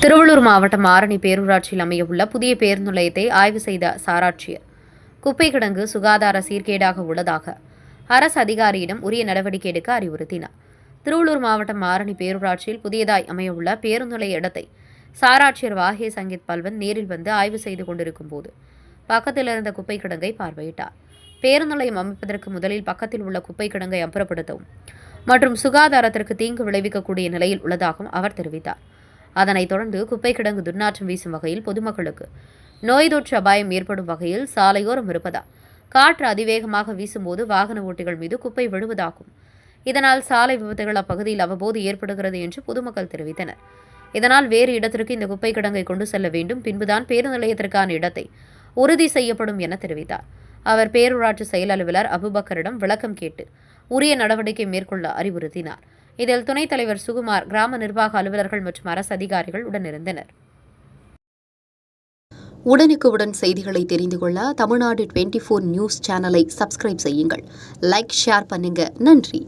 திருவள்ளூர் மாவட்டம் ஆரணி பேரூராட்சியில் அமையவுள்ள புதிய பேருந்து நிலையத்தை ஆய்வு செய்த சாராட்சியர் குப்பை கிடங்கு சுகாதார சீர்கேடாக உள்ளதாக அரசு அதிகாரியிடம் உரிய நடவடிக்கை எடுக்க அறிவுறுத்தினார். திருவள்ளூர் மாவட்டம் ஆரணி பேரூராட்சியில் புதியதாய் அமையவுள்ள பேருந்து நிலைய இடத்தை சாராட்சியர் வாகே சங்கீத் பல்வன் நேரில் வந்து ஆய்வு செய்து கொண்டிருக்கும் போது பக்கத்தில் இருந்த குப்பை கிடங்கை பார்வையிட்டார். பேருந்து நிலையம் அமைப்பதற்கு முதலில் பக்கத்தில் உள்ள குப்பை கிடங்கை அப்புறப்படுத்தவும் மற்றும் சுகாதாரத்திற்கு தீங்கு விளைவிக்கக்கூடிய நிலையில் உள்ளதாகவும் அவர் தெரிவித்தார். அதனைத் தொடர்ந்து குப்பை கிடங்கு துர்நாற்றம் வீசும் வகையில் பொதுமக்களுக்கு நோய் தொற்று அபாயம் ஏற்படும் வகையில் சாலையோரம் இருப்பதால் காற்று அதிவேகமாக வீசும்போது வாகன ஓட்டிகள் மீது குப்பை விழுவதாகும். இதனால் சாலை விபத்துகள் அப்பகுதியில் அவ்வப்போது ஏற்படுகிறது என்று பொதுமக்கள் தெரிவித்தனர். இதனால் வேறு இடத்திற்கு இந்த குப்பை கிடங்கை கொண்டு செல்ல வேண்டும், பின்புதான் பேருந்து நிலையத்திற்கான இடத்தை உறுதி செய்யப்படும் என தெரிவித்தார். அவர் பேரூராட்சி செயல் அலுவலர் அபுபக்கரிடம் விளக்கம் கேட்டு உரிய நடவடிக்கை மேற்கொள்ள அறிவுறுத்தினார். இதில் துணைத் தலைவர் சுகுமார், கிராம நிர்வாக அலுவலர்கள் மற்றும் அரசு அதிகாரிகள் உடனிருந்தனர். உடனுக்குடன் செய்திகளை தெரிந்து கொள்ள தமிழ்நாடு 24 நியூஸ் சேனலை சப்ஸ்கிரைப் செய்யுங்கள். லைக், ஷேர் பண்ணுங்க. நன்றி.